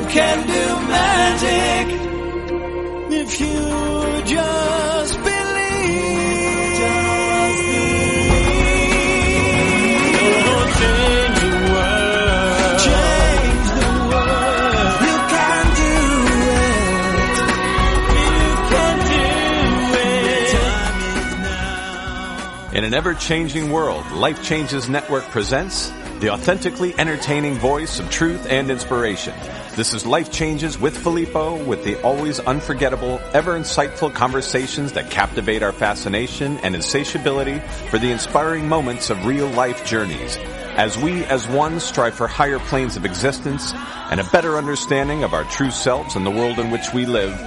can do magic if you just believe. In an ever-changing world, Life Changes Network presents the authentically entertaining voice of truth and inspiration. This is Life Changes with Filippo, with the always unforgettable, ever-insightful conversations that captivate our fascination and insatiability for the inspiring moments of real-life journeys. As we, as one, strive for higher planes of existence and a better understanding of our true selves and the world in which we live,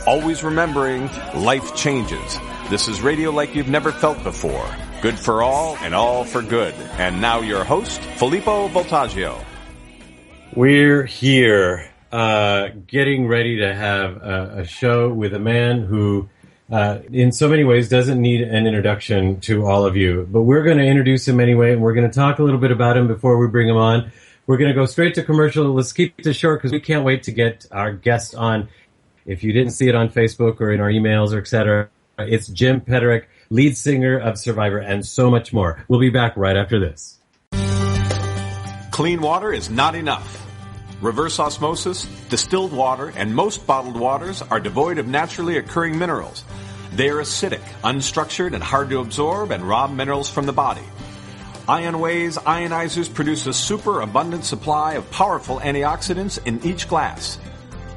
always remembering life changes. This is radio like you've never felt before. Good for all and all for good. And now your host, Filippo Voltaggio. We're here getting ready to have a show with a man who, in so many ways, doesn't need an introduction to all of you. But we're going to introduce him anyway, and we're going to talk a little bit about him before we bring him on. We're going to go straight to commercial. Let's keep this short because we can't wait to get our guest on. If you didn't see it on Facebook or in our emails or et cetera, it's Jim Peterik, lead singer of Survivor, and so much more. We'll be back right after this. Clean water is not enough. Reverse osmosis, distilled water, and most bottled waters are devoid of naturally occurring minerals. They are acidic, unstructured, and hard to absorb and rob minerals from the body. IonWay's ionizers produce a super abundant supply of powerful antioxidants in each glass.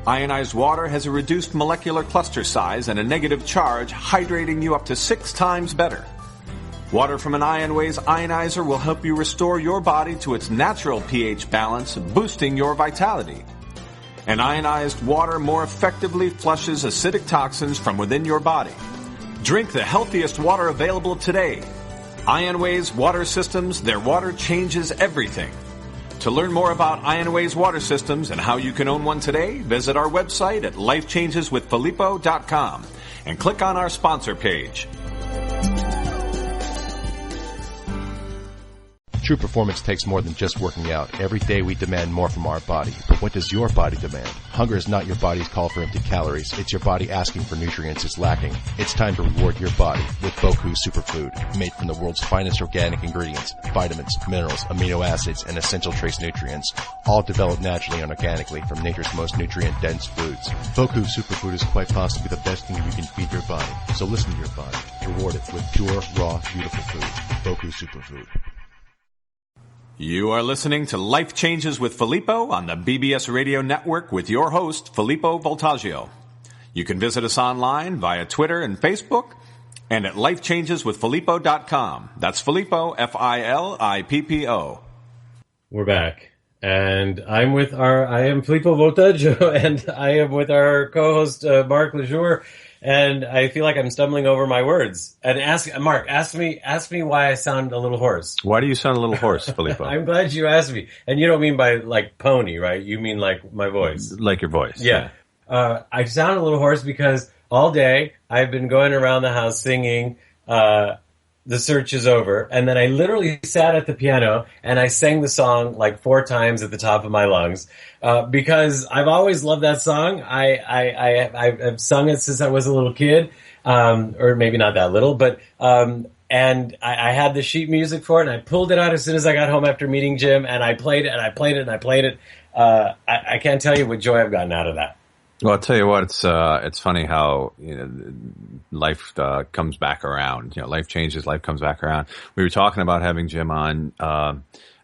Ionized water has a reduced molecular cluster size and a negative charge, hydrating you up to 6 times better. Water from an IonWay's ionizer will help you restore your body to its natural pH balance, boosting your vitality. And ionized water more effectively flushes acidic toxins from within your body. Drink the healthiest water available today. IonWay's water systems, their water changes everything. To learn more about IonWay's water systems and how you can own one today, visit our website at lifechangeswithfilippo.com and click on our sponsor page. True performance takes more than just working out. Every day we demand more from our body. But what does your body demand? Hunger is not your body's call for empty calories. It's your body asking for nutrients it's lacking. It's time to reward your body with Boku Superfood, made from the world's finest organic ingredients, vitamins, minerals, amino acids, and essential trace nutrients, all developed naturally and organically from nature's most nutrient-dense foods. Boku Superfood is quite possibly the best thing you can feed your body. So listen to your body. Reward it with pure, raw, beautiful food. Boku Superfood. You are listening to Life Changes with Filippo on the BBS Radio Network with your host, Filippo Voltaggio. You can visit us online via Twitter and Facebook and at lifechangeswithfilippo.com. That's Filippo, Filippo. We're back. And I am Filippo Voltaggio, and I am with our co-host, Mark Lejour. And I feel like I'm stumbling over my words. And Mark, ask me why I sound a little hoarse. Why do you sound a little hoarse, Filippo? I'm glad you asked me. And you don't mean by like pony, right? You mean like my voice. Like your voice. Yeah. I sound a little hoarse because all day I've been going around the house singing, The Search Is Over. And then I literally sat at the piano and I sang the song like 4 times at the top of my lungs. Because I've always loved that song. I've sung it since I was a little kid. Or maybe not that little, but, and I had the sheet music for it and I pulled it out as soon as I got home after meeting Jim and I played it and I played it and I played it. I can't tell you what joy I've gotten out of that. Well, I'll tell you what, it's funny how, life, comes back around. Life changes, life comes back around. We were talking about having Jim on,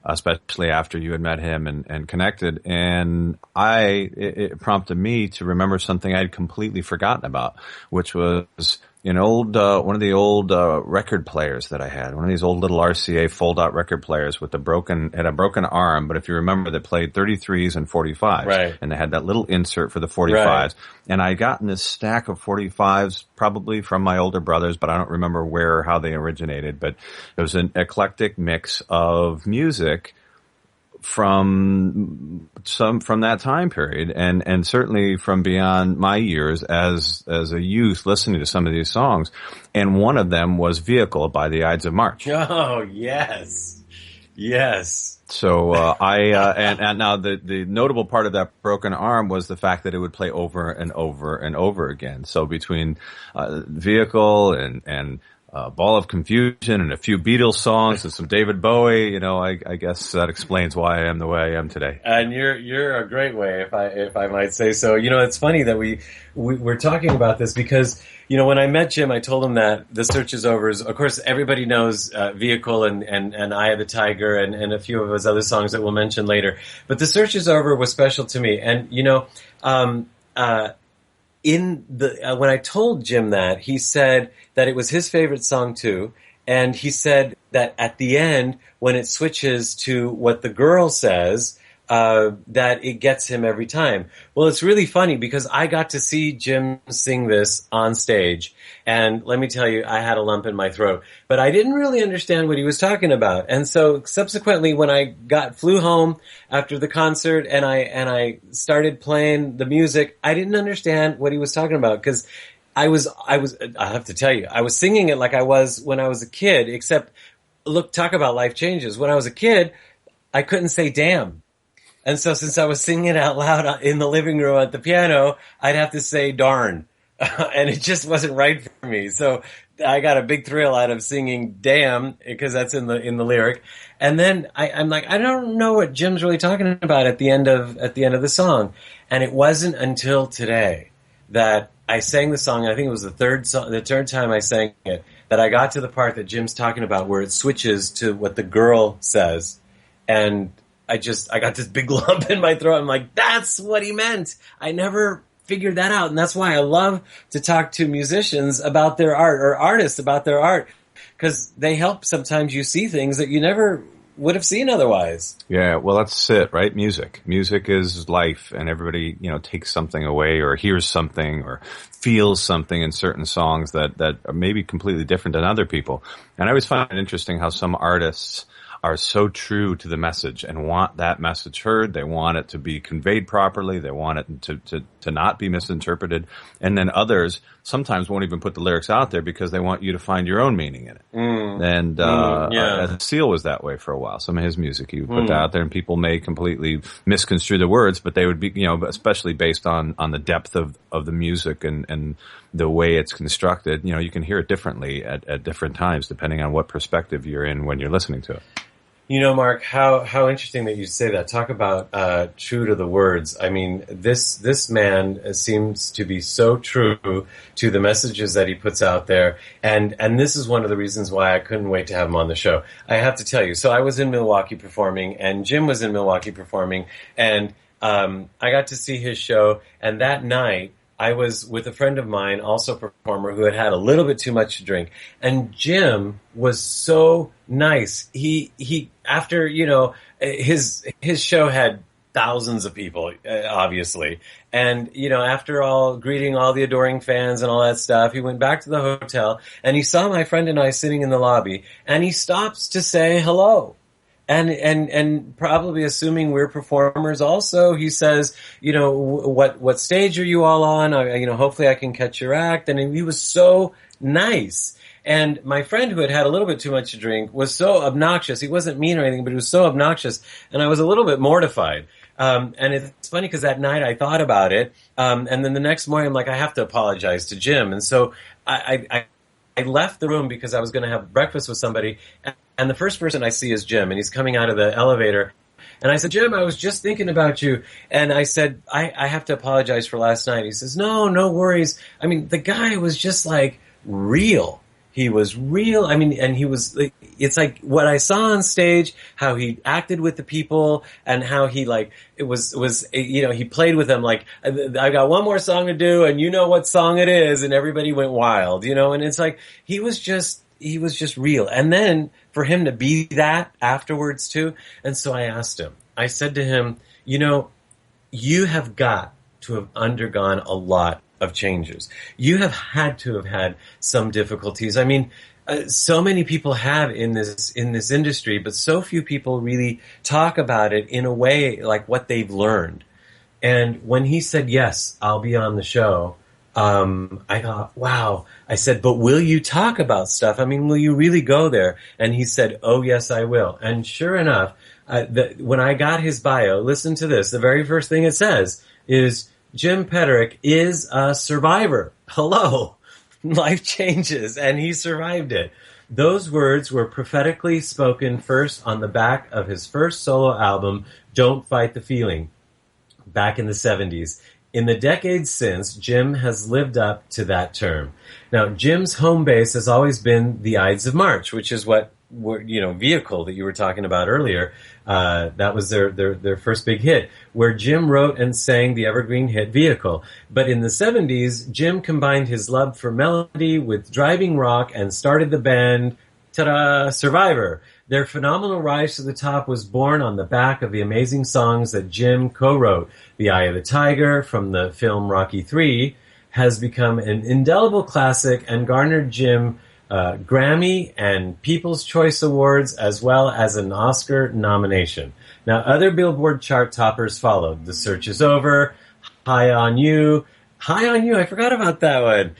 especially after you had met him and connected. And it prompted me to remember something I'd completely forgotten about, which was one of the old record players that I had, one of these old little RCA fold-out record players with had a broken arm, but if you remember, they played 33s and 45s. Right. And they had that little insert for the 45s. Right. And I got in this stack of 45s, probably from my older brothers, but I don't remember where or how they originated. But it was an eclectic mix of music from that time period and certainly from beyond my years as a youth listening to some of these songs. And one of them was Vehicle by the Ides of March. Oh, yes. Yes. So and now the notable part of that broken arm was the fact that it would play over and over and over again. So between Vehicle and Ball of Confusion and a few Beatles songs and some David Bowie, I guess that explains why I am the way I am today. And you're a great way, if I might say so. It's funny that we're talking about this because when I met Jim, I told him that The Search Is Over is, of course, everybody knows Vehicle and Eye of the Tiger and a few of his other songs that we'll mention later. But The Search Is Over was special to me, and when I told Jim that, he said that it was his favorite song too, and he said that at the end, when it switches to what the girl says, that it gets him every time. Well, it's really funny because I got to see Jim sing this on stage, and let me tell you, I had a lump in my throat, but I didn't really understand what he was talking about. And so subsequently, when I flew home after the concert and I started playing the music, I didn't understand what he was talking about because I have to tell you, I was singing it like I was when I was a kid, except look, talk about life changes. When I was a kid, I couldn't say damn. And so since I was singing it out loud in the living room at the piano, I'd have to say darn. And it just wasn't right for me. So I got a big thrill out of singing damn because that's in the lyric. And then I'm like, I don't know what Jim's really talking about at the end of the song. And it wasn't until today that I sang the song. I think it was the third time I sang it, that I got to the part that Jim's talking about where it switches to what the girl says. And I got this big lump in my throat. I'm like, that's what he meant. I never figured that out. And that's why I love to talk to musicians about their art, or artists about their art, because they help sometimes you see things that you never would have seen otherwise. Yeah, well, that's it, right? Music is life, and everybody, takes something away or hears something or feels something in certain songs that are maybe completely different than other people. And I always find it interesting how some artists are so true to the message and want that message heard. They want it to be conveyed properly. They want it to not be misinterpreted. And then others sometimes won't even put the lyrics out there because they want you to find your own meaning in it. And Seal was that way for a while. Some of his music he would put that out there, and people may completely misconstrue the words, but they would be, especially based on the depth of the music and the way it's constructed. You can hear it differently at different times depending on what perspective you're in when you're listening to it. Mark, how interesting that you say that. Talk about true to the words. I mean, this man seems to be so true to the messages that he puts out there, and this is one of the reasons why I couldn't wait to have him on the show. I have to tell you, so I was in Milwaukee performing, and Jim was in Milwaukee performing, and I got to see his show, and that night I was with a friend of mine, also a performer, who had a little bit too much to drink. And Jim was so nice. He after, his show had thousands of people, obviously. And, after all, greeting all the adoring fans and all that stuff, he went back to the hotel and he saw my friend and I sitting in the lobby, and he stops to say hello. And probably assuming we're performers also, he says, what stage are you all on? Hopefully I can catch your act. And he was so nice. And my friend, who had a little bit too much to drink, was so obnoxious. He wasn't mean or anything, but he was so obnoxious. And I was a little bit mortified. And it's funny because that night I thought about it. And then the next morning I'm like, I have to apologize to Jim. And so I left the room because I was going to have breakfast with somebody. And the first person I see is Jim, and he's coming out of the elevator. And I said, Jim, I was just thinking about you. And I said, I have to apologize for last night. He says, no worries. I mean, the guy was just like real. He was real. I mean, and he was, it's like what I saw on stage, how he acted with the people, and how he he played with them like, I got one more song to do, and you know what song it is, and everybody went wild, and it's like, he was just real. And then for him to be that afterwards too. And so I asked him, I said to him, you have got to have undergone a lot of changes. You have had to have had some difficulties. I mean, so many people have in this industry, but so few people really talk about it in a way like what they've learned. And when he said, yes, I'll be on the show, I thought, wow. I said, but will you talk about stuff? I mean, will you really go there? And he said, oh, yes, I will. And sure enough, When I got his bio, listen to this. The very first thing it says is, Jim Peterik is a survivor. Hello. Life changes, and he survived it. Those words were prophetically spoken first on the back of his first solo album, Don't Fight the Feeling, back in the 70s. In the decades since, Jim has lived up to that term. Now, Jim's home base has always been the Ides of March, which is what vehicle that you were talking about earlier. That was their first big hit, where Jim wrote and sang the evergreen hit Vehicle. But in the 70s, Jim combined his love for melody with driving rock and started the band, ta-da, Survivor. Their phenomenal rise to the top was born on the back of the amazing songs that Jim co-wrote. The Eye of the Tiger from the film Rocky III has become an indelible classic and garnered Jim Grammy and People's Choice Awards, as well as an Oscar nomination. Now, other Billboard chart toppers followed. The Search Is Over, High on You, I forgot about that one.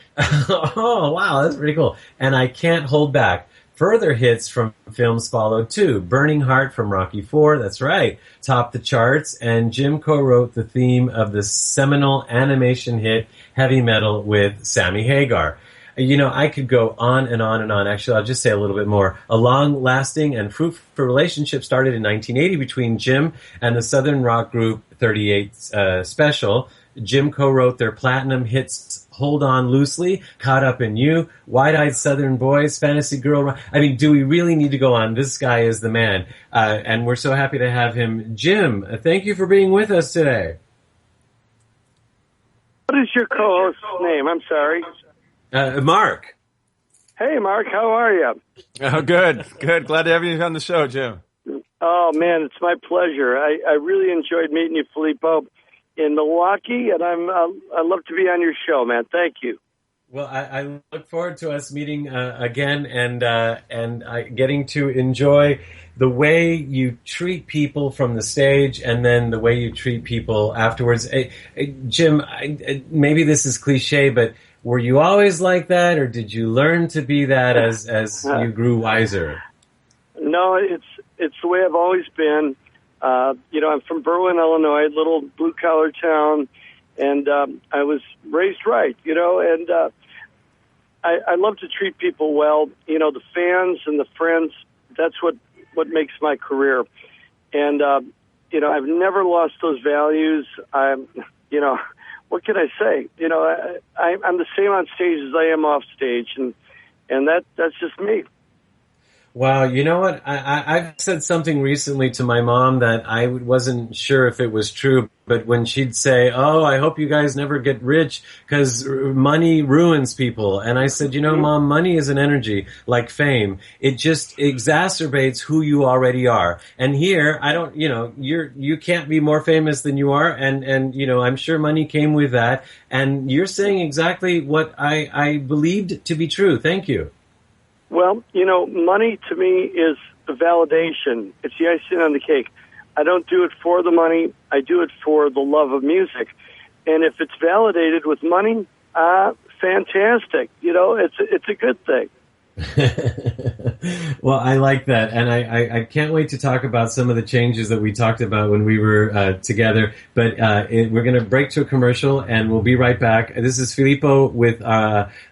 Oh, wow, that's pretty cool. And I Can't Hold Back. Further hits from films followed too. Burning Heart from Rocky IV, that's right, topped the charts, and Jim co-wrote the theme of the seminal animation hit Heavy Metal with Sammy Hagar. I could go on and on and on. Actually, I'll just say a little bit more. A long-lasting and fruitful relationship started in 1980 between Jim and the southern rock group 38 Special. Jim co-wrote their platinum hits Hold On Loosely, Caught Up in You, Wide-Eyed Southern Boys, Fantasy Girl. I mean, do we really need to go on? This guy is the man. And we're so happy to have him. Jim, thank you for being with us today. What is your co-host's name? I'm sorry. Mark. Hey, Mark, how are you? Oh, good. Glad to have you on the show, Jim. Oh, man, it's my pleasure. I really enjoyed meeting you, Filippo, in Milwaukee, and I love to be on your show, man. Thank you. Well, I look forward to us meeting again and getting to enjoy the way you treat people from the stage and then the way you treat people afterwards. Jim, maybe this is cliche, but were you always like that, or did you learn to be that as you grew wiser? No, it's the way I've always been. I'm from Berwyn, Illinois, little blue-collar town, and I was raised right, and I love to treat people well. The fans and the friends, that's what makes my career. And, I've never lost those values. What can I say? I'm the same on stage as I am off stage, and that's just me. Wow, you know what? I've said something recently to my mom that I wasn't sure if it was true, but when she'd say, "Oh, I hope you guys never get rich because money ruins people," and I said, Mom, money is an energy like fame. It just exacerbates who you already are. And here, you can't be more famous than you are, and I'm sure money came with that. And you're saying exactly what I believed to be true. Thank you. Well, money to me is a validation. It's the icing on the cake. I don't do it for the money. I do it for the love of music. And if it's validated with money, fantastic. It's a good thing. Well, I like that, and I can't wait to talk about some of the changes that we talked about when we were together, but we're going to break to a commercial, and we'll be right back. This is Filippo with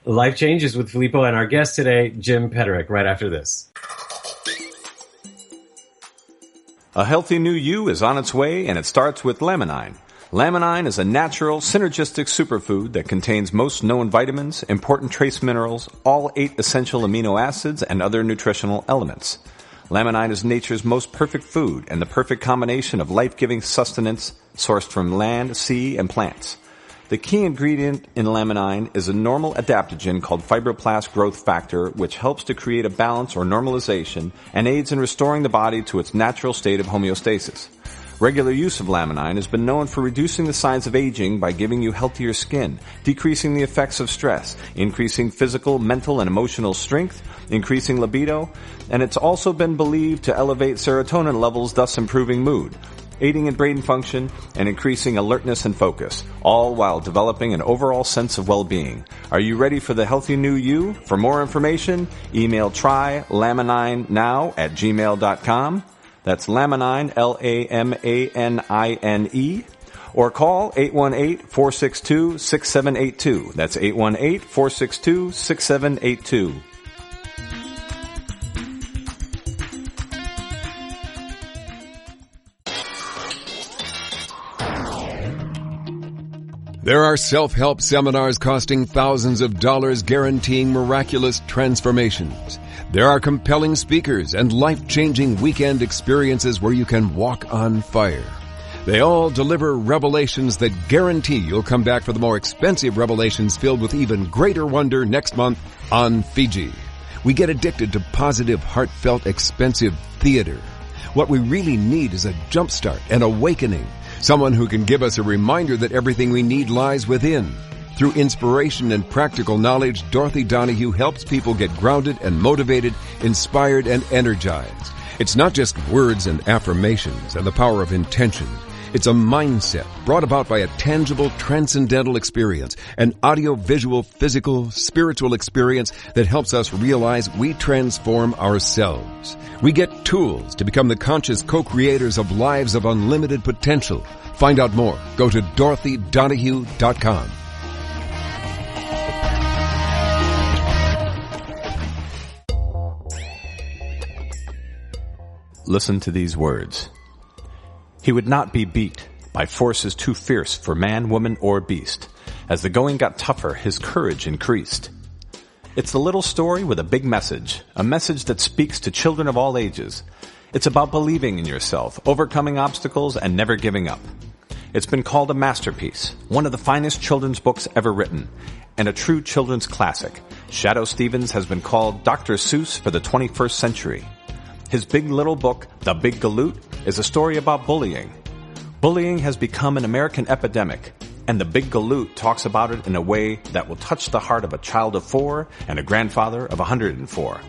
Life Changes with Filippo, and our guest today, Jim Peterik, right after this. A healthy new you is on its way, and it starts with Laminine. Laminine is a natural, synergistic superfood that contains most known vitamins, important trace minerals, all 8 essential amino acids, and other nutritional elements. Laminine is nature's most perfect food and the perfect combination of life-giving sustenance sourced from land, sea, and plants. The key ingredient in Laminine is a normal adaptogen called fibroblast growth factor, which helps to create a balance or normalization and aids in restoring the body to its natural state of homeostasis. Regular use of Laminine has been known for reducing the signs of aging by giving you healthier skin, decreasing the effects of stress, increasing physical, mental, and emotional strength, increasing libido, and it's also been believed to elevate serotonin levels, thus improving mood, aiding in brain function, and increasing alertness and focus, all while developing an overall sense of well-being. Are you ready for the healthy new you? For more information, email trylaminine@gmail.com. That's Lamanine, Lamanine, or call 818-462-6782. That's 818-462-6782. There are self-help seminars costing thousands of dollars guaranteeing miraculous transformations. There are compelling speakers and life-changing weekend experiences where you can walk on fire. They all deliver revelations that guarantee you'll come back for the more expensive revelations filled with even greater wonder next month on Fiji. We get addicted to positive, heartfelt, expensive theater. What we really need is a jumpstart, an awakening. Someone who can give us a reminder that everything we need lies within. Through inspiration and practical knowledge, Dorothy Donahue helps people get grounded and motivated, inspired and energized. It's not just words and affirmations and the power of intention. It's a mindset brought about by a tangible, transcendental experience, an audio-visual, physical, spiritual experience that helps us realize we transform ourselves. We get tools to become the conscious co-creators of lives of unlimited potential. Find out more. Go to DorothyDonahue.com. Listen to these words. He would not be beat by forces too fierce for man, woman, or beast. As the going got tougher, his courage increased. It's a little story with a big message, a message that speaks to children of all ages. It's about believing in yourself, overcoming obstacles, and never giving up. It's been called a masterpiece, one of the finest children's books ever written, and a true children's classic. Shadoe Stevens has been called Dr. Seuss for the 21st century. His big little book, The Big Galoot, is a story about bullying. Bullying has become an American epidemic, and The Big Galoot talks about it in a way that will touch the heart of a child of 4 and a grandfather of 104.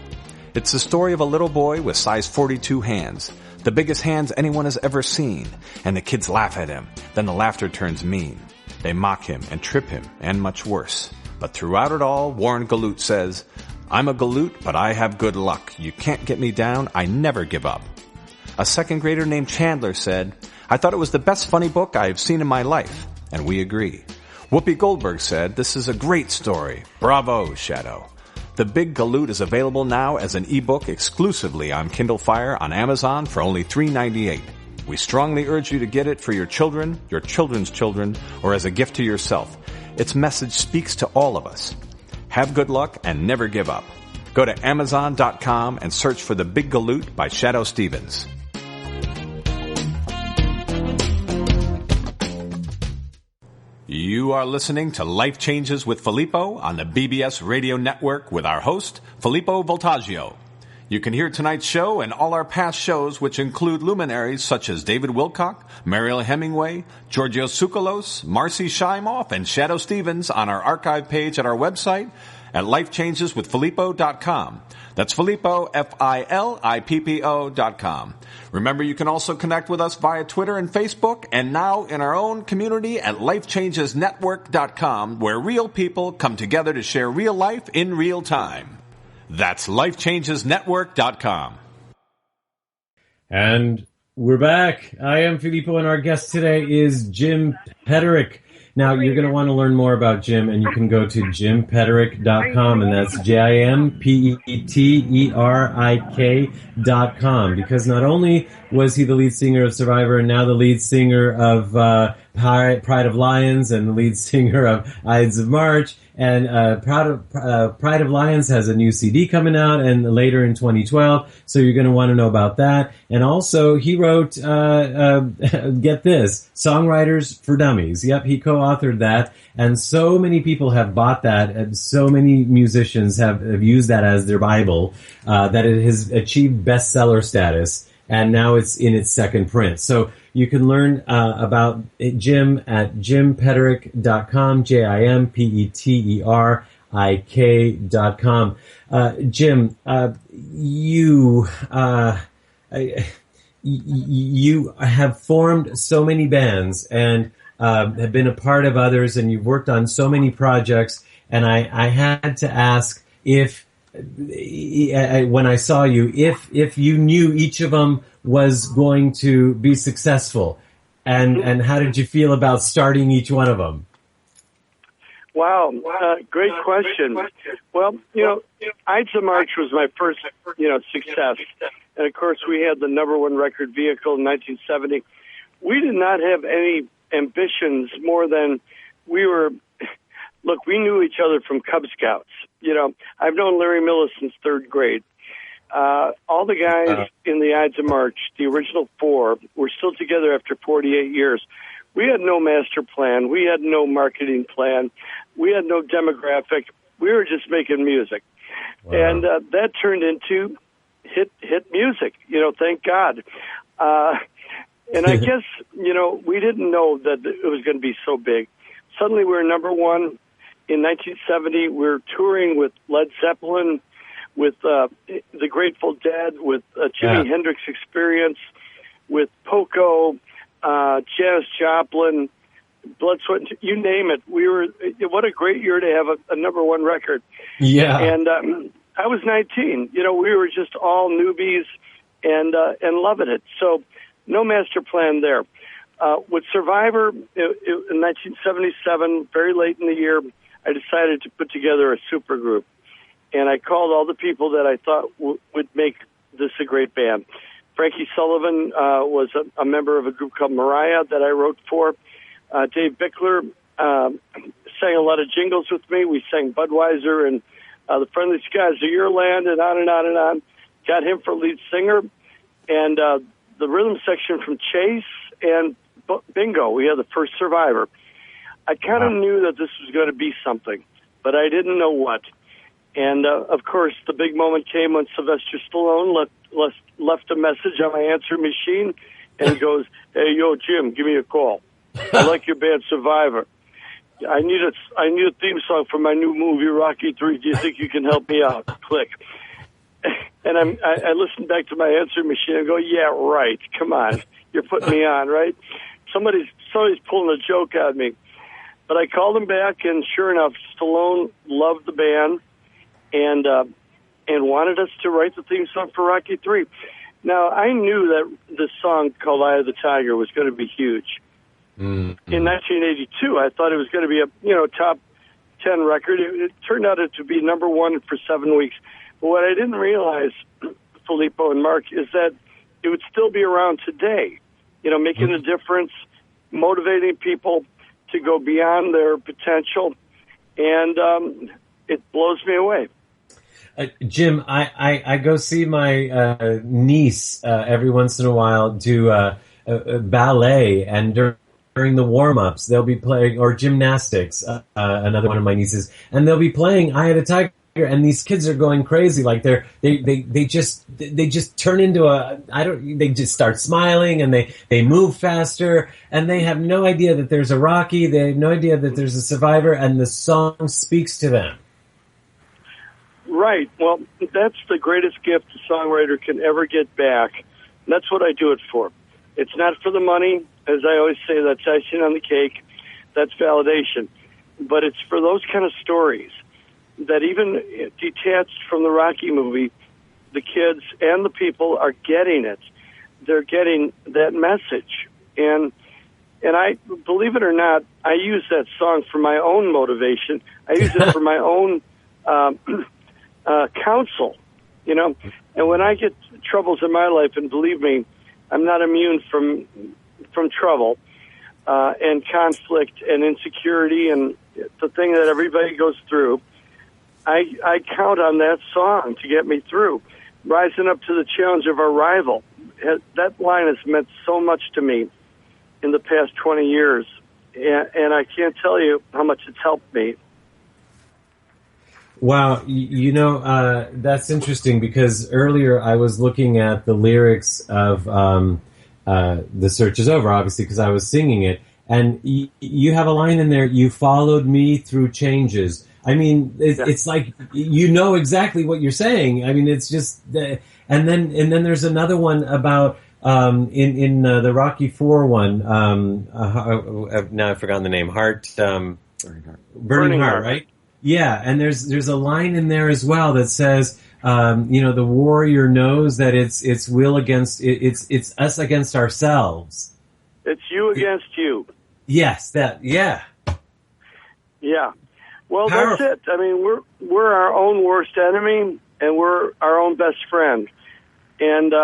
It's the story of a little boy with size 42 hands, the biggest hands anyone has ever seen, and the kids laugh at him. Then the laughter turns mean. They mock him and trip him, and much worse. But throughout it all, Warren Galoot says, "I'm a galoot, but I have good luck. You can't get me down. I never give up." A second grader named Chandler said, "I thought it was the best funny book I have seen in my life." And we agree. Whoopi Goldberg said, "This is a great story. Bravo, Shadoe." The Big Galoot is available now as an ebook exclusively on Kindle Fire on Amazon for only $3.98. We strongly urge you to get it for your children, your children's children, or as a gift to yourself. Its message speaks to all of us. Have good luck and never give up. Go to Amazon.com and search for The Big Galoot by Shadoe Stevens. You are listening to Life Changes with Filippo on the BBS Radio Network with our host, Filippo Voltaggio. You can hear tonight's show and all our past shows, which include luminaries such as David Wilcock, Mariel Hemingway, Georgios Tsoukalos, Marcy Shimoff, and Shadoe Stevens on our archive page at our website at lifechangeswithfilippo.com. That's Filippo, Filippo.com. Remember, you can also connect with us via Twitter and Facebook, and now in our own community at lifechangesnetwork.com, where real people come together to share real life in real time. That's lifechangesnetwork.com. And we're back. I am Filippo, and our guest today is Jim Peterik. Now, you're going to want to learn more about Jim, and you can go to jimpeterik.com, and that's jimpeterik.com, because not only was he the lead singer of Survivor and now the lead singer of Pride of Lions and the lead singer of Ides of March, and Pride of Lions has a new CD coming out, and later in 2012, so you're going to want to know about that. And also, he wrote, get this, Songwriters for Dummies. Yep, he co-authored that, and so many people have bought that, and so many musicians have used that as their Bible, that it has achieved bestseller status, and now it's in its second print. So you can learn about Jim at jimpeterik.com, jimpeterik.com. Jim, you have formed so many bands and have been a part of others, and you've worked on so many projects, and I had to ask if when I saw you, if you knew each of them was going to be successful, and how did you feel about starting each one of them? Wow, great question. Well, Ides of March was my first, success. And, of course, we had the number one record vehicle in 1970. We did not have any ambitions more than we knew each other from Cub Scouts. I've known Larry Miller since third grade. All the guys in the Ides of March, the original four, were still together after 48 years. We had no master plan. We had no marketing plan. We had no demographic. We were just making music. Wow. And that turned into hit music, thank God. And I guess, we didn't know that it was going to be so big. Suddenly we were number one. In 1970, we were touring with Led Zeppelin, with the Grateful Dead, with Jimi Hendrix Experience, with Poco, Janis Joplin, Blood, Sweat, you name it. What a great year to have a number one record. Yeah. And I was 19. We were just all newbies and loving it. So no master plan there. With Survivor, in 1977, very late in the year, I decided to put together a supergroup. And I called all the people that I thought would make this a great band. Frankie Sullivan was a member of a group called Mariah that I wrote for. Dave Bickler sang a lot of jingles with me. We sang Budweiser and The Friendly Skies of Your Land and on and on and on. Got him for lead singer. And the rhythm section from Chase and Bingo. We had the first Survivor. I kind of knew that this was going to be something, but I didn't know what. And, of course, the big moment came when Sylvester Stallone left a message on my answering machine, and he goes, "Hey, yo, Jim, give me a call. I like your band Survivor. I need a theme song for my new movie, Rocky 3. Do you think you can help me out?" Click. And I listened back to my answering machine and go, "Yeah, right. Come on. You're putting me on, right?" Somebody's pulling a joke at me. But I called him back, and sure enough, Stallone loved the band and wanted us to write the theme song for Rocky 3. Now, I knew that this song called Eye of the Tiger was going to be huge. Mm-hmm. In 1982, I thought it was going to be a top 10 record. It turned out to be number one for 7 weeks. But what I didn't realize, Filippo and Mark, is that it would still be around today, making a difference, motivating people to go beyond their potential, and it blows me away. Jim, I go see my niece every once in a while do ballet, and during the warm-ups they'll be playing, or gymnastics, another one of my nieces, and they'll be playing Eye of the Tiger, and these kids are going crazy. Like they just turn into they just start smiling, and they move faster, and they have no idea that there's a Rocky, they have no idea that there's a Survivor, and the song speaks to them. Right. Well, that's the greatest gift a songwriter can ever get back. And that's what I do it for. It's not for the money. As I always say, that's icing on the cake. That's validation. But it's for those kind of stories that even detached from the Rocky movie, the kids and the people are getting it. They're getting that message. And I, believe it or not, I use that song for my own motivation. I use it for my own counsel, and when I get troubles in my life, and believe me, I'm not immune from trouble and conflict and insecurity and the thing that everybody goes through, I count on that song to get me through. Rising up to the challenge of our rival. That line has meant so much to me in the past 20 years, and I can't tell you how much it's helped me. Wow, that's interesting, because earlier I was looking at the lyrics of The Search Is Over, obviously, because I was singing it, and you have a line in there, "You followed me through changes." I mean, it's like, exactly what you're saying. I mean, it's just, and then there's another one about, in the Rocky IV one, now I've forgotten the name, Burning Heart, right? Yeah, and there's a line in there as well that says, the warrior knows that it's will against it's us against ourselves. It's you against you. Yes, yeah. Well, Powerful. that's it. I mean, we're our own worst enemy, and we're our own best friend, and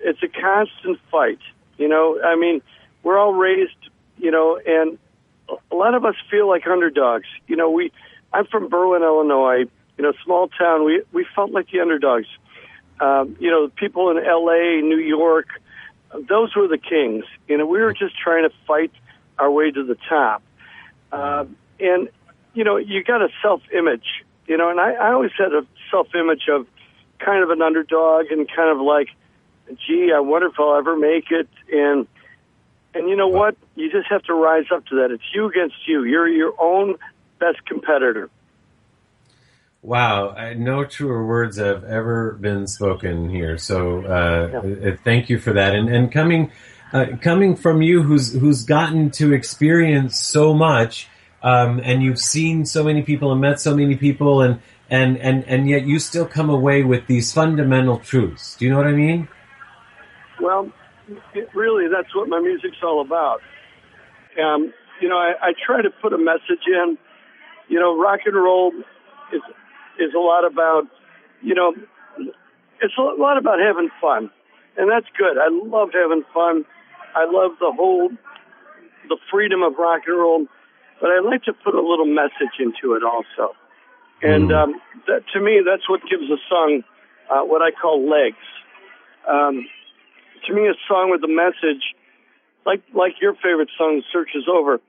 it's a constant fight. I mean, we're all raised, and a lot of us feel like underdogs. I'm from Berwyn, Illinois. Small town. We felt like the underdogs. People in L.A., New York, those were the kings. We were just trying to fight our way to the top. And you got a self-image. And I always had a self-image of kind of an underdog and kind of like, gee, I wonder if I'll ever make it. And you know what? You just have to rise up to that. It's you against you. You're your own best competitor. Wow, no truer words have ever been spoken here. So thank you for that. And coming from you, who's gotten to experience so much, and you've seen so many people and met so many people, and yet you still come away with these fundamental truths. Do you know what I mean? Well, really, that's what my music's all about. I try to put a message in. Rock and roll is a lot about, it's a lot about having fun. And that's good. I love having fun. I love the freedom of rock and roll. But I like to put a little message into it also. And that, to me, that's what gives a song what I call legs. To me, a song with a message, like your favorite song, Search Is Over,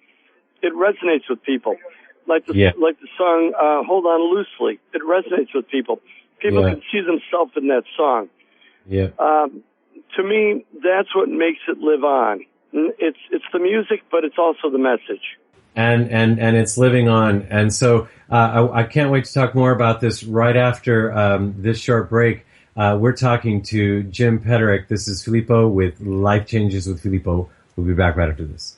it resonates with people. Like the song Hold On Loosely, it resonates with people. People can see themselves in that song. Yeah. To me, that's what makes it live on. It's the music, but it's also the message. And it's living on. And so I can't wait to talk more about this right after this short break. We're talking to Jim Peterik. This is Filippo with Life Changes with Filippo. We'll be back right after this.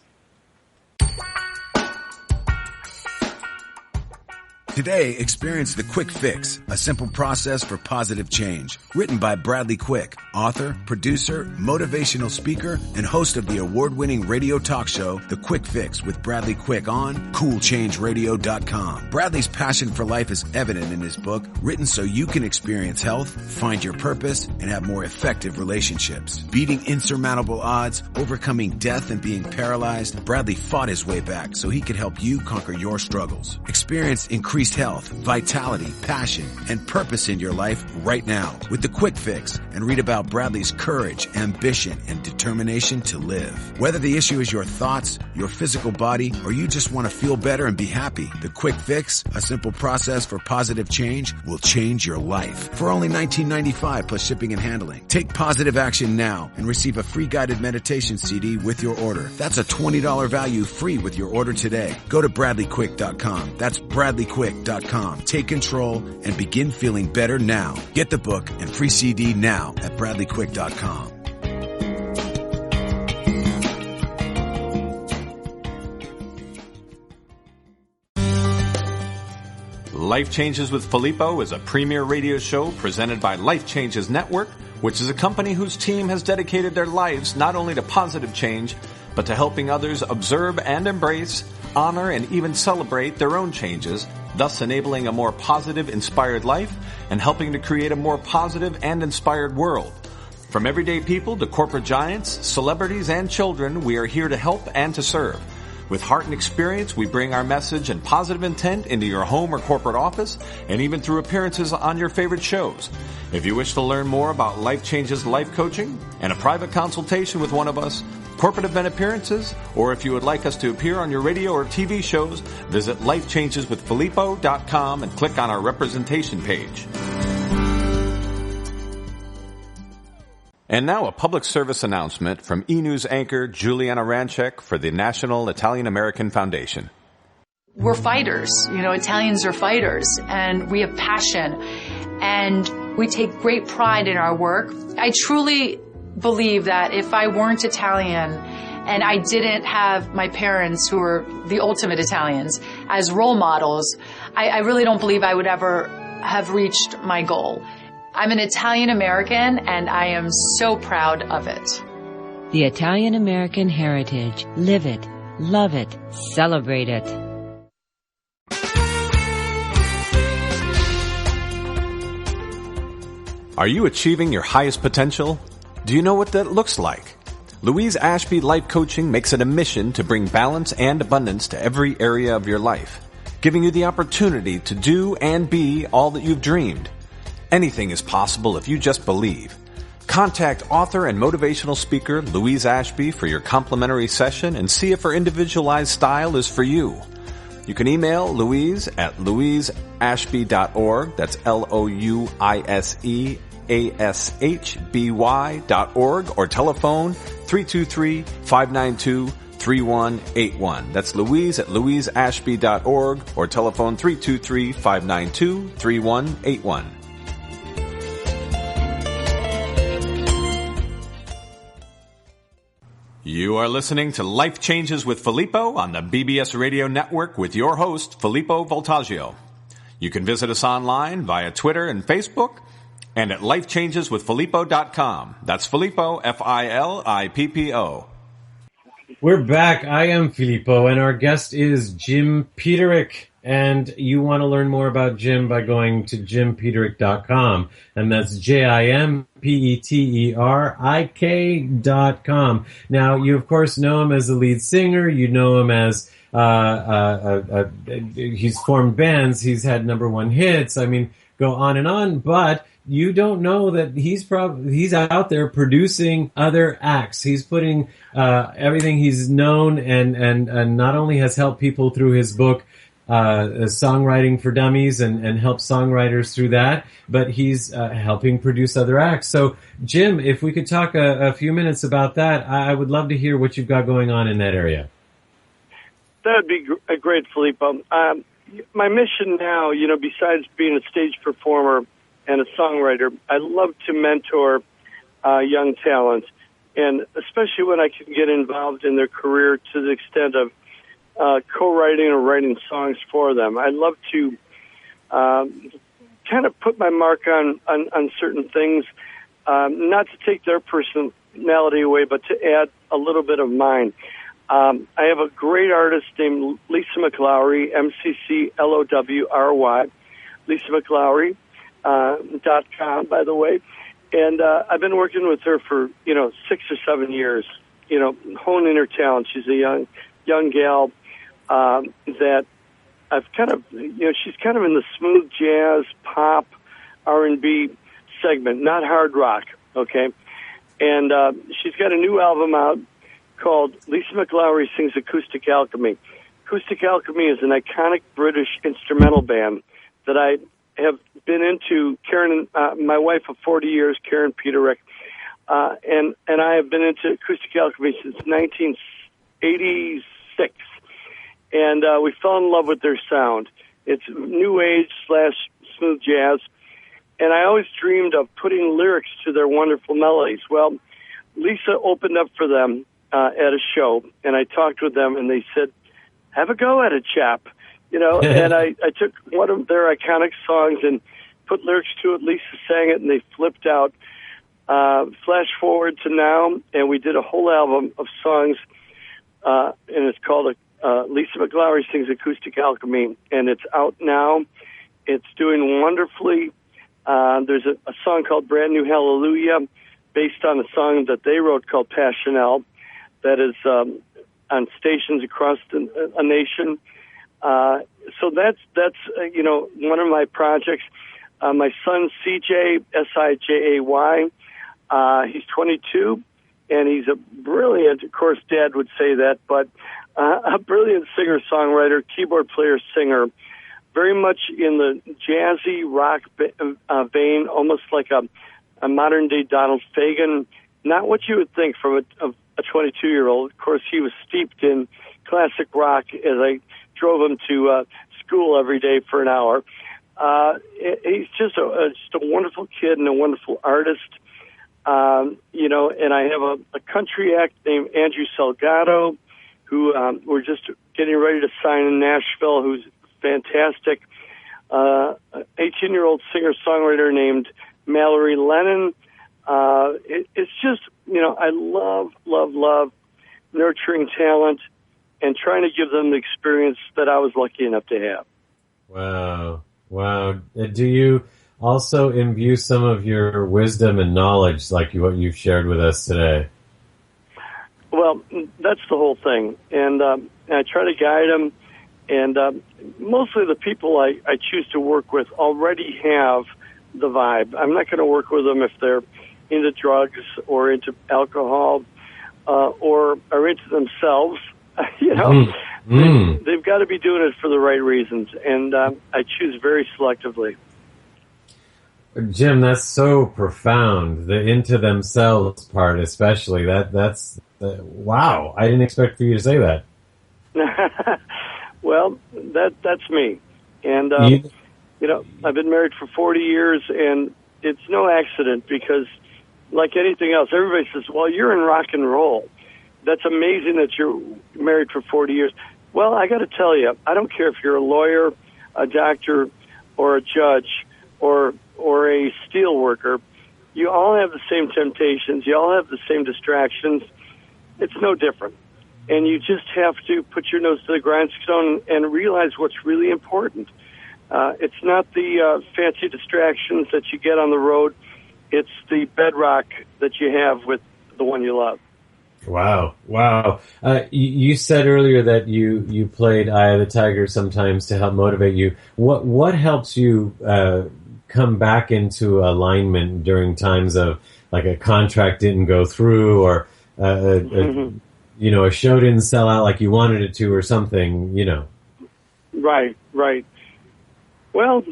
Today, experience The Quick Fix, a simple process for positive change. Written by Bradley Quick, author, producer, motivational speaker, and host of the award-winning radio talk show, The Quick Fix with Bradley Quick on CoolChangeRadio.com. Bradley's passion for life is evident in his book, written so you can experience health, find your purpose, and have more effective relationships. Beating insurmountable odds, overcoming death, and being paralyzed, Bradley fought his way back so he could help you conquer your struggles. Experience increased health, vitality, passion, and purpose in your life right now with The Quick Fix, and read about Bradley's courage, ambition, and determination to live. Whether the issue is your thoughts, your physical body, or you just want to feel better and be happy, The Quick Fix, a simple process for positive change, will change your life. For only $19.95 plus shipping and handling. Take positive action now and receive a free guided meditation CD with your order. That's a $20 value free with your order today. Go to BradleyQuick.com. That's BradleyQuick.com. Take control and begin feeling better now. Get the book and free CD now at BradleyQuick.com. Life Changes with Filippo is a premier radio show presented by Life Changes Network, which is a company whose team has dedicated their lives not only to positive change, but to helping others observe and embrace, honor, and even celebrate their own changes, thus enabling a more positive, inspired life and helping to create a more positive and inspired world. From everyday people to corporate giants, celebrities, and children, we are here to help and to serve. With heart and experience, we bring our message and positive intent into your home or corporate office, and even through appearances on your favorite shows. If you wish to learn more about Life Changes life coaching and a private consultation with one of us, corporate event appearances, or if you would like us to appear on your radio or TV shows, visit lifechangeswithfilippo.com and click on our representation page. And now a public service announcement from E! News anchor Juliana Rancic for the National Italian American Foundation. We're fighters. Italians are fighters, and we have passion, and we take great pride in our work. I truly believe that if I weren't Italian and I didn't have my parents, who were the ultimate Italians, as role models, I really don't believe I would ever have reached my goal. I'm an Italian American, and I am so proud of it. The Italian American heritage. Live it, love it, celebrate it. Are you achieving your highest potential? Do you know what that looks like? Louise Ashby Life Coaching makes it a mission to bring balance and abundance to every area of your life, giving you the opportunity to do and be all that you've dreamed. Anything is possible if you just believe. Contact author and motivational speaker Louise Ashby for your complimentary session and see if her individualized style is for you. You can email Louise at louiseashby.org. That's LOUISEASHBY.org, or telephone 323-592-3181. That's Louise at louiseashby.org, or telephone 323-592-3181. You are listening to Life Changes with Filippo on the BBS Radio Network with your host, Filippo Voltaggio. You can visit us online via Twitter and Facebook and at lifechangeswithfilippo.com. That's Filippo, Filippo. We're back. I am Filippo, and our guest is Jim Peterik. And you want to learn more about Jim by going to jimpeterik.com. And that's JimPeterik.com. Now, you, of course, know him as the lead singer. You know him as he's formed bands. He's had #1 hits. I mean, go on and on. But you don't know that he's out there producing other acts. He's putting everything he's known and not only has helped people through his book, Songwriting for Dummies, and help songwriters through that, but he's helping produce other acts. So, Jim, if we could talk a few minutes about that, I would love to hear what you've got going on in that area. That would be great, Filippo. My mission now, besides being a stage performer and a songwriter, I love to mentor young talent, and especially when I can get involved in their career to the extent of co-writing or writing songs for them. I love to kind of put my mark on certain things, not to take their personality away, but to add a little bit of mine. I have a great artist named Lisa McLowry, MCCLOWRY, LisaMcLowry.com, by the way. And I've been working with her for, 6 or 7 years, honing her talent. She's a young gal that I've kind of, she's kind of in the smooth jazz, pop, R&B segment, not hard rock, okay? And she's got a new album out called Lisa McLowry Sings Acoustic Alchemy. Acoustic Alchemy is an iconic British instrumental band that I have been into. Karen, my wife of 40 years, Karen Peterik, and I have been into Acoustic Alchemy since 1986. And we fell in love with their sound. It's new age / smooth jazz. And I always dreamed of putting lyrics to their wonderful melodies. Well, Lisa opened up for them at a show, and I talked with them, and they said, have a go at it, chap. And I took one of their iconic songs and put lyrics to it. Lisa sang it, and they flipped out. Flash forward to now, and we did a whole album of songs, and it's called Lisa McLowry Sings Acoustic Alchemy, and it's out now. It's doing wonderfully. There's a song called Brand New Hallelujah, based on a song that they wrote called Passionelle, that is on stations across a nation. So that's one of my projects. My son CJ, SIJAY, he's 22, and he's a brilliant, of course Dad would say that, but a brilliant singer-songwriter, keyboard player, singer, very much in the jazzy rock vein, almost like a modern-day Donald Fagen. Not what you would think from a 22-year-old. Of course, he was steeped in classic rock as I drove him to school every day for an hour. He's just a wonderful kid and a wonderful artist. And I have a country act named Andrew Salgado, who we're just getting ready to sign in Nashville, who's fantastic. 18-year-old singer-songwriter named Mallory Lennon. It's just, I love nurturing talent and trying to give them the experience that I was lucky enough to have. Wow. Do you also imbue some of your wisdom and knowledge like what you've shared with us today? Well, that's the whole thing. And I try to guide them. And mostly the people I choose to work with already have the vibe. I'm not going to work with them if they're into drugs or into alcohol or are into themselves. They've got to be doing it for the right reasons. And I choose very selectively. Jim, that's so profound. The into themselves part, especially. That's wow. I didn't expect for you to say that. Well, that's me. And, I've been married for 40 years, and it's no accident because, like anything else, everybody says, well, you're in rock and roll. That's amazing that you're married for 40 years. Well, I got to tell you, I don't care if you're a lawyer, a doctor, or a judge, or a steel worker. You all have the same temptations. You all have the same distractions. It's no different. And you just have to put your nose to the grindstone and realize what's really important. It's not the fancy distractions that you get on the road. It's the bedrock that you have with the one you love. Wow. You said earlier that you played Eye of the Tiger sometimes to help motivate you. What helps you come back into alignment during times of like a contract didn't go through or a show didn't sell out like you wanted it to or something, Right. Well,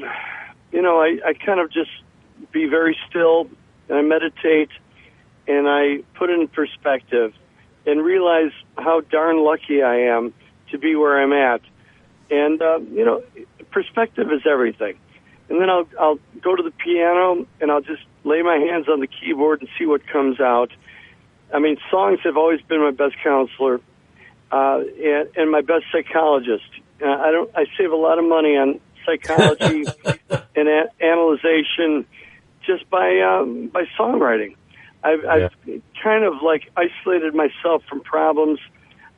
I kind of just be very still and I meditate and I put it in perspective and realize how darn lucky I am to be where I'm at. And, perspective is everything. And then I'll go to the piano and I'll just lay my hands on the keyboard and see what comes out. I mean, songs have always been my best counselor and my best psychologist. I save a lot of money on psychology and analyzation just by songwriting. I've kind of like isolated myself from problems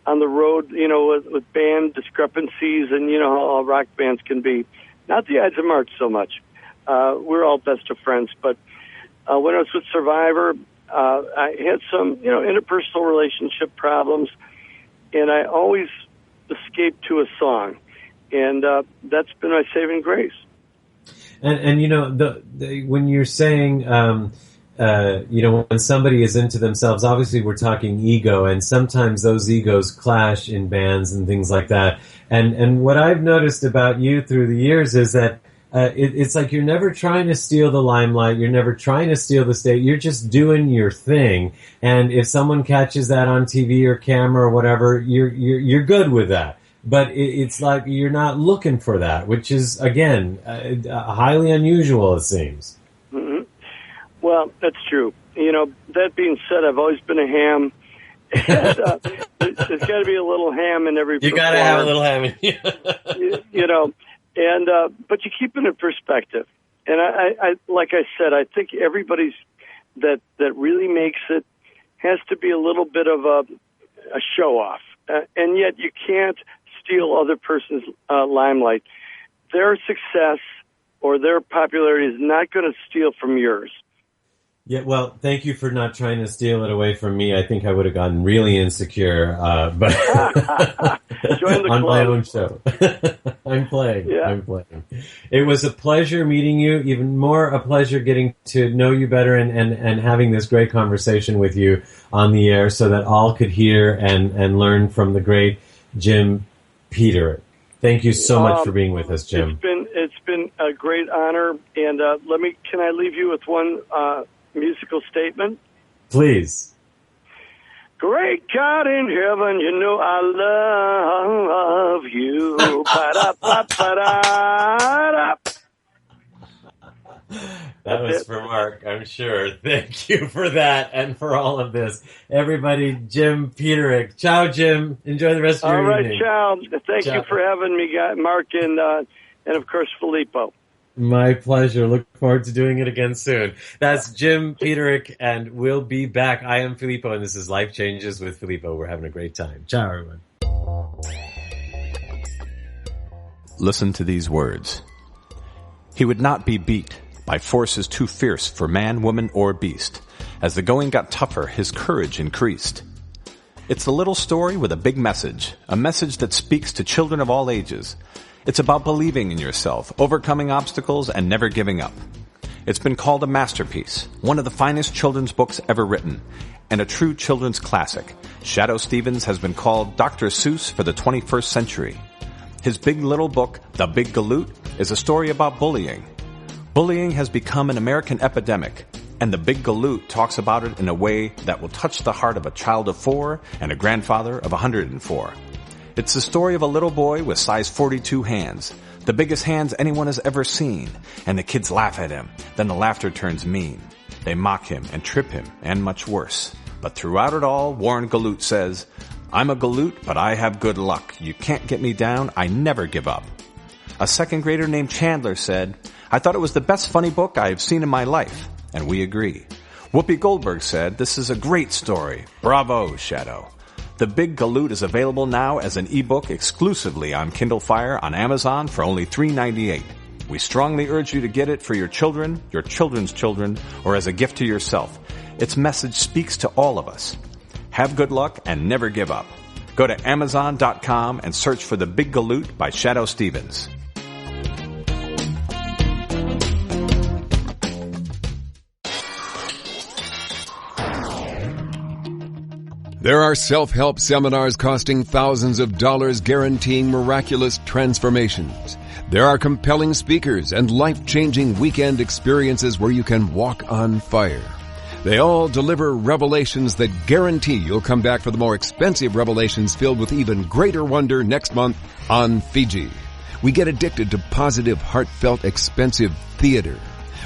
on the road, with band discrepancies and how all rock bands can be. Not the Ides of March so much. We're all best of friends, but when I was with Survivor, I had some, interpersonal relationship problems, and I always escaped to a song, and that's been my saving grace. And when you're saying, when somebody is into themselves, obviously we're talking ego, and sometimes those egos clash in bands and things like that. And what I've noticed about you through the years is that it's like you're never trying to steal the limelight. You're never trying to steal the stage. You're just doing your thing. And if someone catches that on TV or camera or whatever, you're good with that. But it's like you're not looking for that, which is, again, highly unusual, it seems. Mm-hmm. Well, that's true. That being said, I've always been a ham. And, there's got to be a little ham in every performance. You got to have a little ham in you. And but you keep it in perspective. And I like I said, I think everybody's that really makes it has to be a little bit of a show off, and yet you can't steal other person's limelight. Their success or their popularity is not going to steal from yours. Yeah, well, thank you for not trying to steal it away from me. I think I would have gotten really insecure, but join the on club. my own show. I'm playing. It was a pleasure meeting you. Even more a pleasure getting to know you better and having this great conversation with you on the air so that all could hear and learn from the great Jim Peterik. Thank you so much for being with us, Jim. It's been a great honor. And can I leave you with one musical statement? Please. Great God in heaven, you know I love you. Ba-da-ba-ba-da-da. That was for Mark, I'm sure. Thank you for that and for all of this. Everybody, Jim Peterik. Ciao, Jim. Enjoy the rest of your evening. All right, ciao. Thank you for having me, Mark, and of course, Filippo. My pleasure. Look forward to doing it again soon. That's Jim Peterik, and we'll be back. I am Filippo, and this is Life Changes with Filippo. We're having a great time. Ciao, everyone. Listen to these words. He would not be beat by forces too fierce for man, woman, or beast. As the going got tougher, his courage increased. It's a little story with a big message, a message that speaks to children of all ages. It's about believing in yourself, overcoming obstacles, and never giving up. It's been called a masterpiece, one of the finest children's books ever written, and a true children's classic. Shadoe Stevens has been called Dr. Seuss for the 21st century. His big little book, The Big Galoot, is a story about bullying. Bullying has become an American epidemic, and The Big Galoot talks about it in a way that will touch the heart of a child of 4 and a grandfather of 104. It's the story of a little boy with size 42 hands, the biggest hands anyone has ever seen, and the kids laugh at him. Then the laughter turns mean. They mock him and trip him, and much worse. But throughout it all, Warren Galoot says, "I'm a Galoot, but I have good luck. You can't get me down. I never give up." A second grader named Chandler said, "I thought it was the best funny book I have seen in my life." And we agree. Whoopi Goldberg said, "This is a great story. Bravo, Shadoe." The Big Galoot is available now as an ebook exclusively on Kindle Fire on Amazon for only $3.98. We strongly urge you to get it for your children, your children's children, or as a gift to yourself. Its message speaks to all of us. Have good luck and never give up. Go to Amazon.com and search for The Big Galoot by Shadoe Stevens. There are self-help seminars costing thousands of dollars guaranteeing miraculous transformations. There are compelling speakers and life-changing weekend experiences where you can walk on fire. They all deliver revelations that guarantee you'll come back for the more expensive revelations filled with even greater wonder next month on Fiji. We get addicted to positive, heartfelt, expensive theater.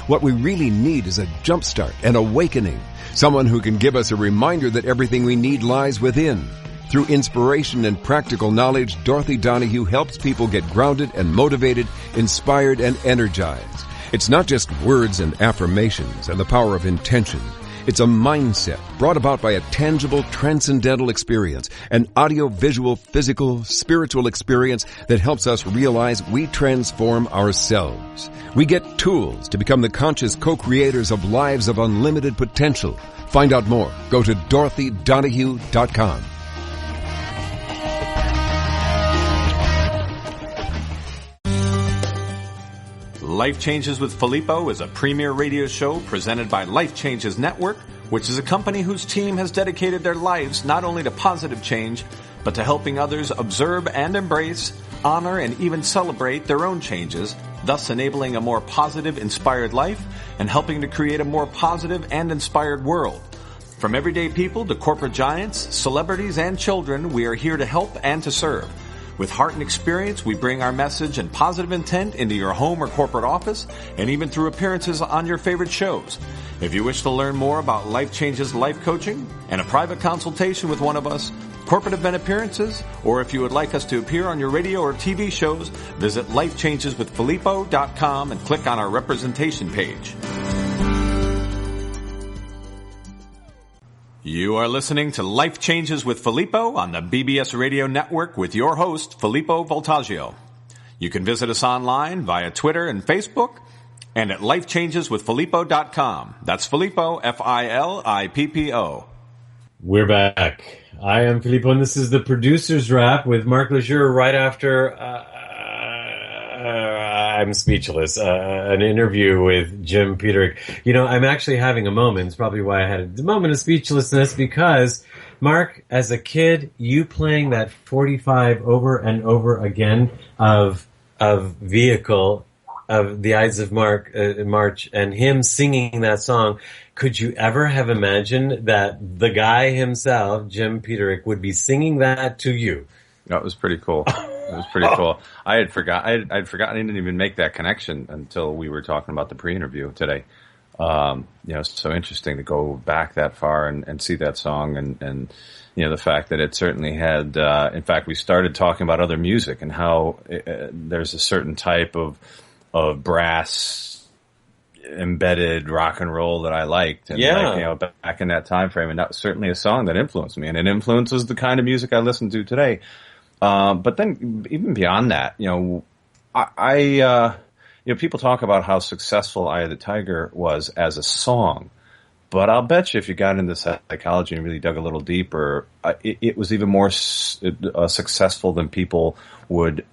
What we really need is a jumpstart, an awakening. Someone who can give us a reminder that everything we need lies within. Through inspiration and practical knowledge, Dorothy Donahue helps people get grounded and motivated, inspired and energized. It's not just words and affirmations and the power of intention. It's a mindset brought about by a tangible, transcendental experience, an audio-visual, physical, spiritual experience that helps us realize we transform ourselves. We get tools to become the conscious co-creators of lives of unlimited potential. Find out more. Go to DorothyDonahue.com. Life Changes with Filippo is a premier radio show presented by Life Changes Network, which is a company whose team has dedicated their lives not only to positive change, but to helping others observe and embrace, honor, and even celebrate their own changes, thus enabling a more positive, inspired life and helping to create a more positive and inspired world. From everyday people to corporate giants, celebrities, and children, we are here to help and to serve. With heart and experience, we bring our message and positive intent into your home or corporate office, and even through appearances on your favorite shows. If you wish to learn more about Life Changes life coaching and a private consultation with one of us, corporate event appearances, or if you would like us to appear on your radio or TV shows, visit lifechangeswithfilippo.com and click on our representation page. You are listening to Life Changes with Filippo on the BBS Radio Network with your host, Filippo Voltaggio. You can visit us online via Twitter and Facebook and at lifechangeswithfilippo.com. That's Filippo, Filippo. We're back. I am Filippo, and this is the Producer's Wrap with Mark Lejeune right after... I'm speechless. An interview with Jim Peterik. You know, I'm actually having a moment. It's probably why I had a moment of speechlessness, because, Mark, as a kid, you playing that 45 over and over again of Vehicle, of the Ides of March, and him singing that song, could you ever have imagined that the guy himself, Jim Peterik, would be singing that to you? That was pretty cool. It was pretty cool. I'd forgotten. I didn't even make that connection until we were talking about the pre-interview today. It's so interesting to go back that far and see that song and the fact that it certainly had, in fact, we started talking about other music and how there's a certain type of brass embedded rock and roll that I liked. And back in that time frame. And that was certainly a song that influenced me, and it influences the kind of music I listen to today. But then even beyond that, people talk about how successful Eye of the Tiger was as a song, but I'll bet you if you got into psychology and really dug a little deeper, it was even more successful than people would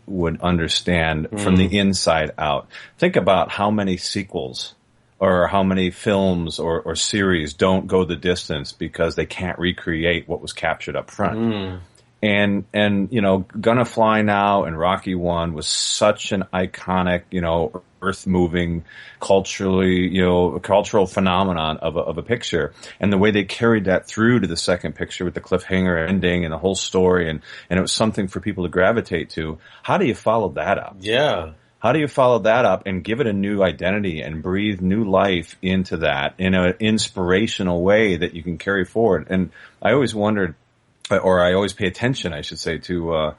understand from the inside out. Think about how many sequels or how many films or series don't go the distance because they can't recreate what was captured up front. And Gonna Fly Now and Rocky 1 was such an iconic, earth-moving, cultural phenomenon of a picture. And the way they carried that through to the second picture with the cliffhanger ending and the whole story, and it was something for people to gravitate to. How do you follow that up? Yeah. How do you follow that up and give it a new identity and breathe new life into that in an inspirational way that you can carry forward? And I always wondered, or I always pay attention, I should say, to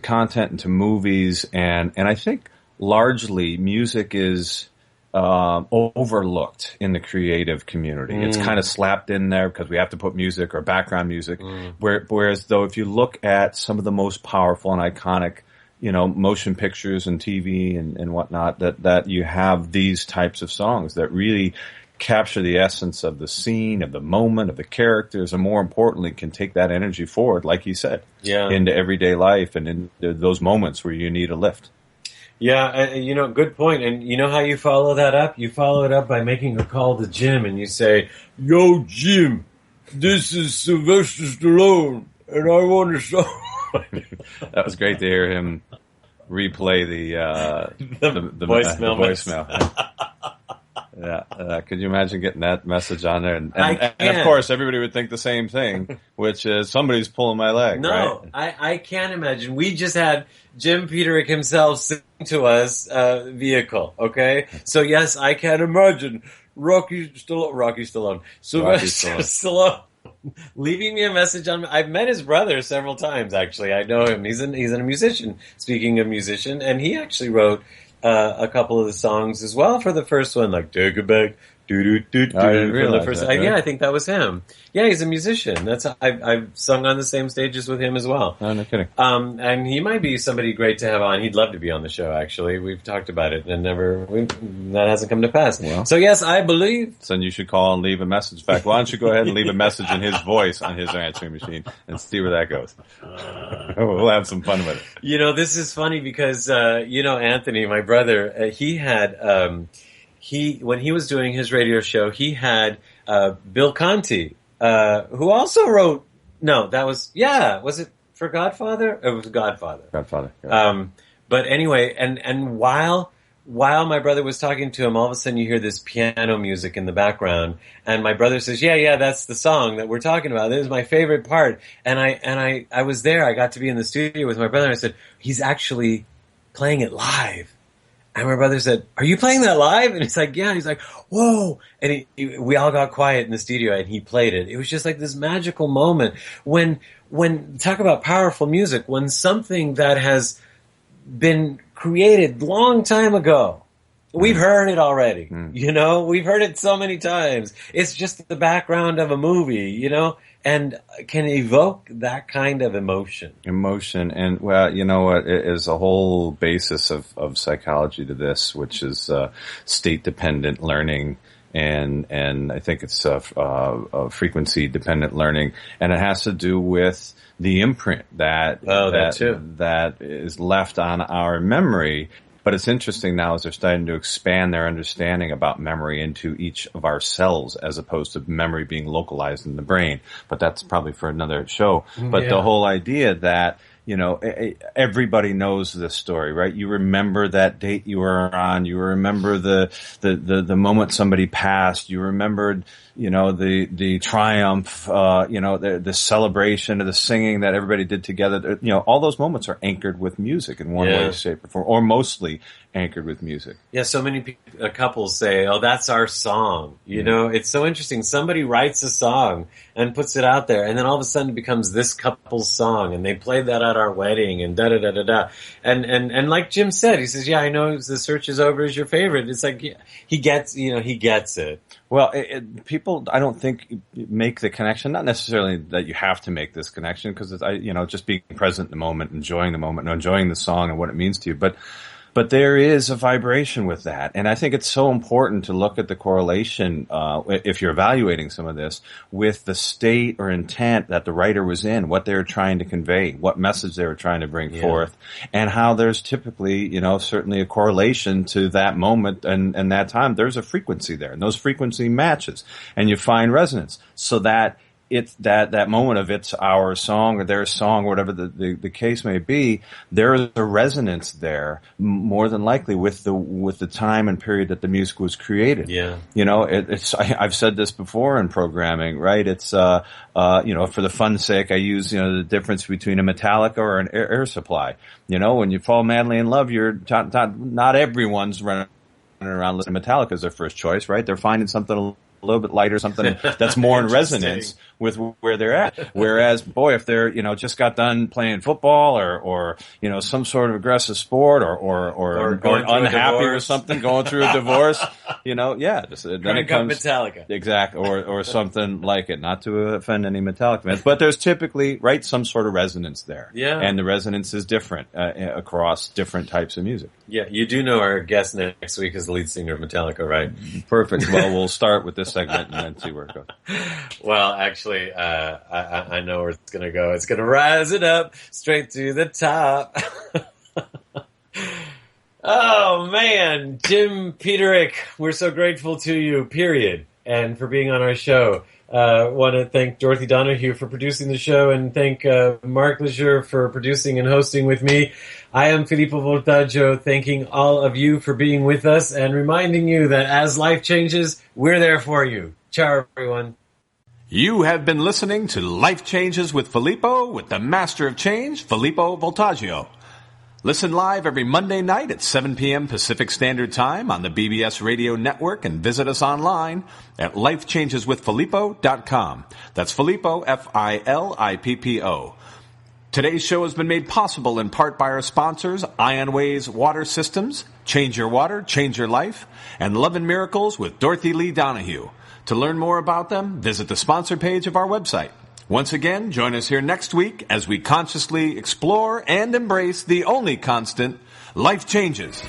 content and to movies, and I think largely music is overlooked in the creative community. It's kind of slapped in there because we have to put music or background music. Whereas though, if you look at some of the most powerful and iconic, motion pictures and TV and whatnot, that you have these types of songs that really capture the essence of the scene, of the moment, of the characters, and more importantly, can take that energy forward, like you said, into everyday life and into those moments where you need a lift. Yeah, good point. And you know how you follow that up? You follow it up by making a call to Jim, and you say, "Yo, Jim, this is Sylvester Stallone, and I want to show." That was great to hear him replay the voicemail. Yeah, could you imagine getting that message on there? And of course, everybody would think the same thing, which is somebody's pulling my leg. No, right? I can't imagine. We just had Jim Peterik himself sing to us Vehicle, okay? So yes, I can imagine Rocky Stallone, Sylvester Stallone, leaving me a message on. I've met his brother several times, actually. I know him. He's a musician. Speaking of musician, and he actually wrote a couple of the songs as well for the first one, like "Take It Back." I didn't realize that, right? Yeah, I think that was him. Yeah, he's a musician. I've sung on the same stages with him as well. Oh, no kidding. And he might be somebody great to have on. He'd love to be on the show, actually. We've talked about it and that hasn't come to pass. Well, so yes, I believe. So then you should call and leave a message. In fact, why don't you go ahead and leave a message in his voice on his answering machine and see where that goes. We'll have some fun with it. This is funny because, Anthony, my brother, he had, when he was doing his radio show, he had Bill Conti, who also wrote. No, was it for Godfather? It was Godfather. Godfather. But anyway, and while my brother was talking to him, all of a sudden you hear this piano music in the background, and my brother says, "Yeah, that's the song that we're talking about. This is my favorite part." And I was there. I got to be in the studio with my brother. And I said, "He's actually playing it live." And my brother said, "Are you playing that live?" And he's like, "Yeah." And he's like, "Whoa!" And we all got quiet in the studio, and he played it. It was just like this magical moment when talk about powerful music, when something that has been created long time ago, we've heard it already. We've heard it so many times. It's just the background of a movie, and can evoke that kind of emotion. And well, you know what, it is a whole basis of psychology to this, which is state dependent learning, and I think it's frequency dependent learning, and it has to do with the imprint that is left on our memory. But it's interesting now as they're starting to expand their understanding about memory into each of our cells as opposed to memory being localized in the brain. But that's probably for another show. But the whole idea that, everybody knows this story, right? You remember that date you were on. You remember the moment somebody passed. You remembered, the triumph, the celebration of the singing that everybody did together. All those moments are anchored with music in one way, shape, or form, or mostly anchored with music. Yeah, so many couples say, "Oh, that's our song." It's so interesting. Somebody writes a song and puts it out there, and then all of a sudden it becomes this couple's song, and they played that at our wedding, and da da da da da. And like Jim said, he says, "Yeah, I know The Search Is Over is your favorite." It's like he gets it. Well, people, I don't think, make the connection. Not necessarily that you have to make this connection, because just being present in the moment, enjoying the moment, and enjoying the song and what it means to you. But there is a vibration with that. And I think it's so important to look at the correlation, if you're evaluating some of this, with the state or intent that the writer was in, what they were trying to convey, what message they were trying to bring forth, and how there's typically, certainly a correlation to that moment and that time. There's a frequency there, and those frequency matches, and you find resonance. So that it's that moment of it's our song or their song, or whatever the case may be, there is a resonance there, more than likely with the time and period that the music was created. Yeah. I've said this before in programming, right? It's, for the fun's sake, I use, the difference between a Metallica or an Air Supply. When you fall madly in love, not everyone's running around listening to Metallica as their first choice, right? They're finding something a little bit lighter, something that's more in resonance with where they're at. Whereas, boy, if they're, just got done playing football or some sort of aggressive sport or unhappy or something, going through a divorce, then it comes Metallica. Exactly. Or something like it. Not to offend any Metallica fans, but there's typically, right, some sort of resonance there. Yeah. And the resonance is different, across different types of music. Yeah. You do know our guest next week is the lead singer of Metallica, right? Perfect. Well, we'll start with this segment and then see where it goes. Well, actually, I know where it's going to go. It's going to rise it up straight to the top. Oh, man. Jim Peterik, we're so grateful to you, period, and for being on our show. Want to thank Dorothy Donahue for producing the show, and thank Mark Leisure for producing and hosting with me. I am Filippo Voltaggio, thanking all of you for being with us and reminding you that as life changes, we're there for you. Ciao, everyone. You have been listening to Life Changes with Filippo, with the Master of Change, Filippo Voltaggio. Listen live every Monday night at 7 p.m. Pacific Standard Time on the BBS Radio Network, and visit us online at lifechangeswithfilippo.com. That's Filippo, Filippo. Today's show has been made possible in part by our sponsors, Ionways Water Systems, Change Your Water, Change Your Life, and Love and Miracles with Dorothy Lee Donahue. To learn more about them, visit the sponsor page of our website. Once again, join us here next week as we consciously explore and embrace the only constant, life changes.